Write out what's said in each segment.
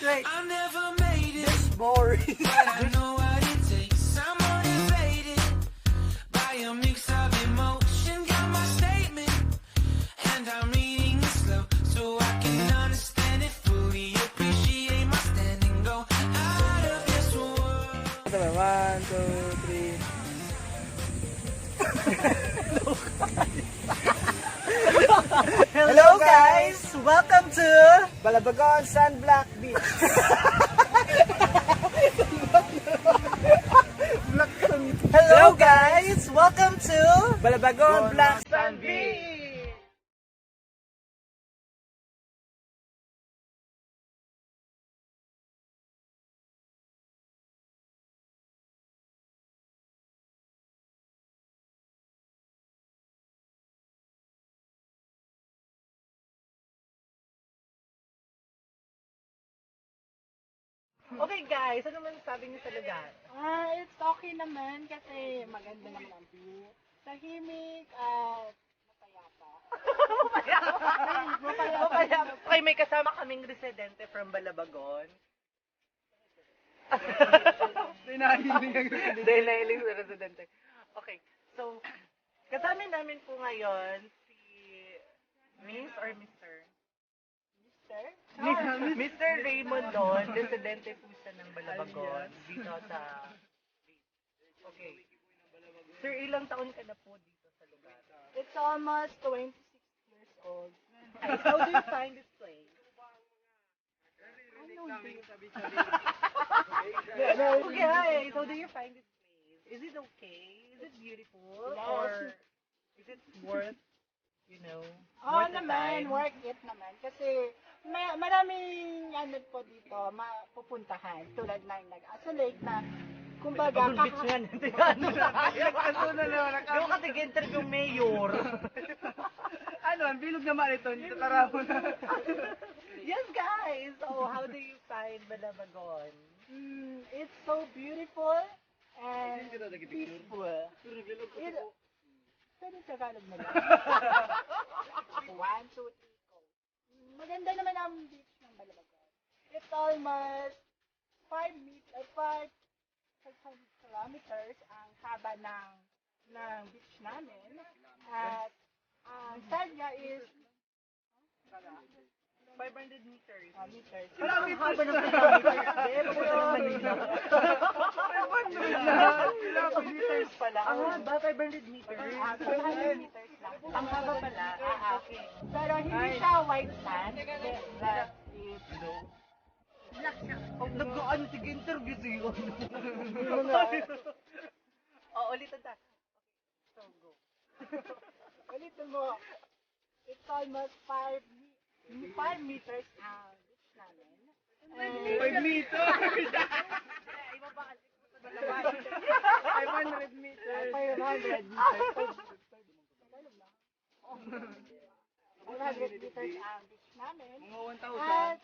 wait. I never made it, It's boring. but I know what it takes. I'm motivated by a mix of emotion. Got my statement, and I'm reading it slow so I can understand it fully. Appreciate my stand and go out of this world. 1, 2, 3. Hello guys! Welcome to Balabagon Sunblock Beach. Hello guys! Welcome to Balabagon Black Sand Beach. Okay guys, ano man sabi niyo sa lugar? It's okay naman kasi maganda naman ang view. Tahimik at mapayapa. Mapayapa. Okay, may kasama kaming residente from Balabagon. Dahil nahiling sa residente. Okay, so kasama namin po ngayon si Miss or Mr. Mr. Raymond Don, residente po siya ng Balabagon dito sa... Okay. Sir, ilang taon ka na po dito sa lugar? It's almost 26 years old. How do you find this place? Okay, so do you find this place? Is it okay? Is it beautiful? Yes. Or is it worth, you know, Oo worth the naman, time? worth it naman. Kasi maraming ano po dito, mapupuntahan. Tulad ng nag-Atule na, kumbaga, Bagong beach nga natin. Ano lang? Yung katig-interview yung mayor. Ano, ang bilog naman ito, dito karamo na. Yes, guys. So, how do you find Balabagon? It's so beautiful and peaceful. Pwede Tagalog na lang. 1, 2, 3, go. Maganda naman ang beach ng Balabagon. It's almost 5 kilometers ang haba ng beach namin. At ang side niya is 500 meters. meters. Parang ang haba ng kilometers. Papunta ng Manito. 500 meters pala. Ang haba, 500 meters. 500 meters lang. Ang haba pala. Okay. Pero hindi siya white sand. That is black siya. Nag-ano, sige, interview siyo. Ulitan ta. So, go. Ulitin mo. It's almost 5 meters ang beach namin. 5 meters! Iba ba? 500 meters! 500 meters. 500 meters ang beach namin. Mga 1,000.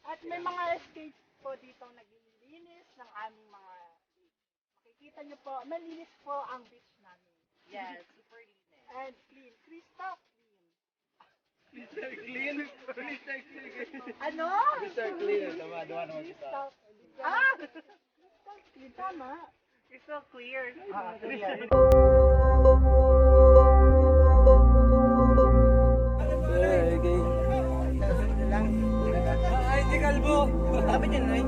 At may mga states po dito naglilinis ng aming mga beach. Makikita niyo po, malinis po ang beach namin. Yes, super linis. And clean. Crystal clean. Mr. Clean! Mr. Clean! Ano? Mr. Clean! Tama, duwa naman kita. Crystal clean. Crystal clean. Tama. It's so clear. Clear. Ay, di kalbo. Sabi niya, Nay.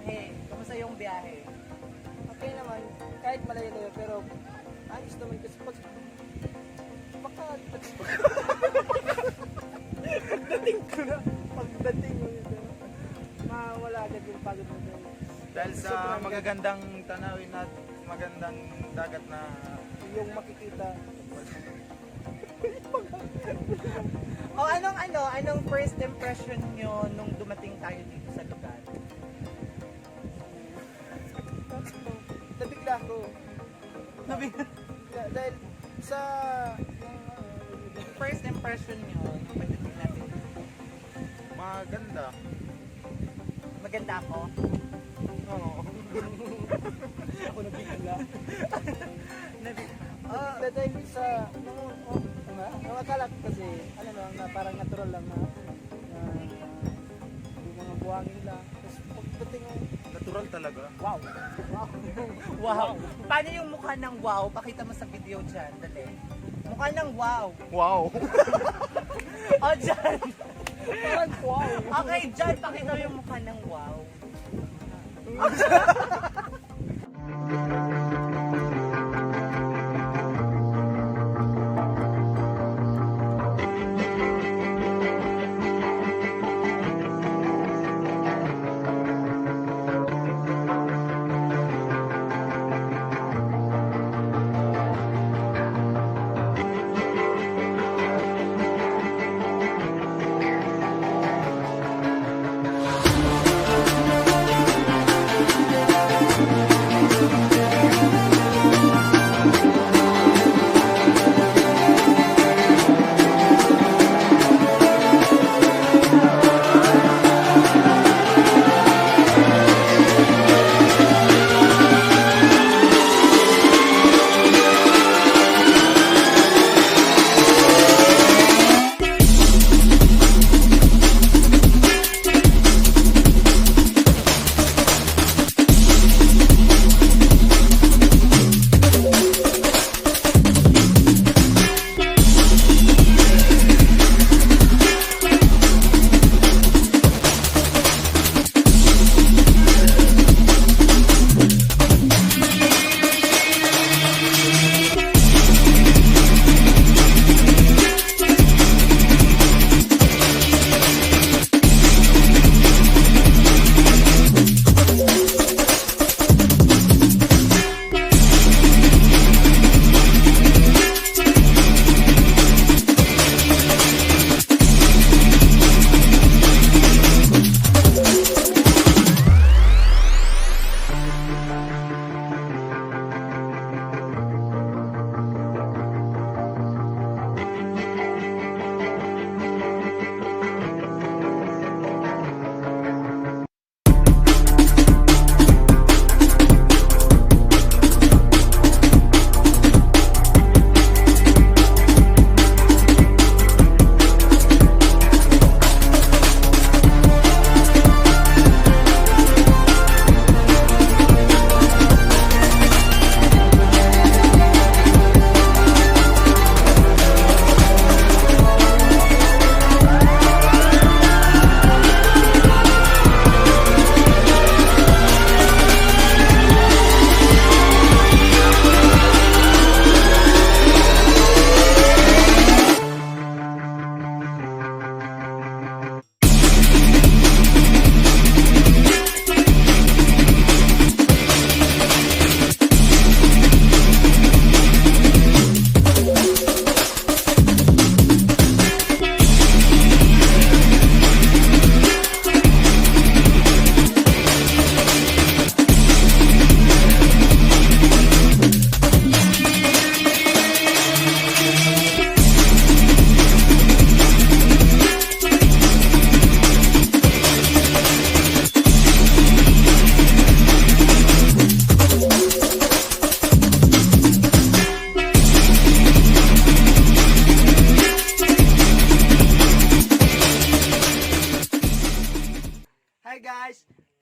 biyahe? Kamusta yung biyahe? Okay naman, kahit malayo-layo, pero ayos naman kasi baka dating ko na, pagdating mo dito, mawala agad yung pagod mo doon. Dahil sa magagandang tanawin at magandang dagat na Yung makikita. Anong first impression nyo nung dumating tayo dito sa lugar? Nabigla ko. Dahil sa First impression nyo nung pagdating natin? maganda. Maganda ako? Oo. Ako nabigla. Dahil sa nung akala ko kasi na parang natural lang na yung mga buhangin lang. Tapos pagdating mo, Natural talaga. wow. Wow! Paano yung mukha ng wow? Pakita mo sa video dyan, dali. Mukha ng wow. Wow! O, dyan. Parang wow. Okay, dyan, pakita mo yung mukha ng wow.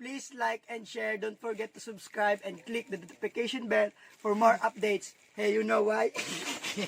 Please like and share. Don't forget to subscribe and click the notification bell for more updates. Hey, you know why?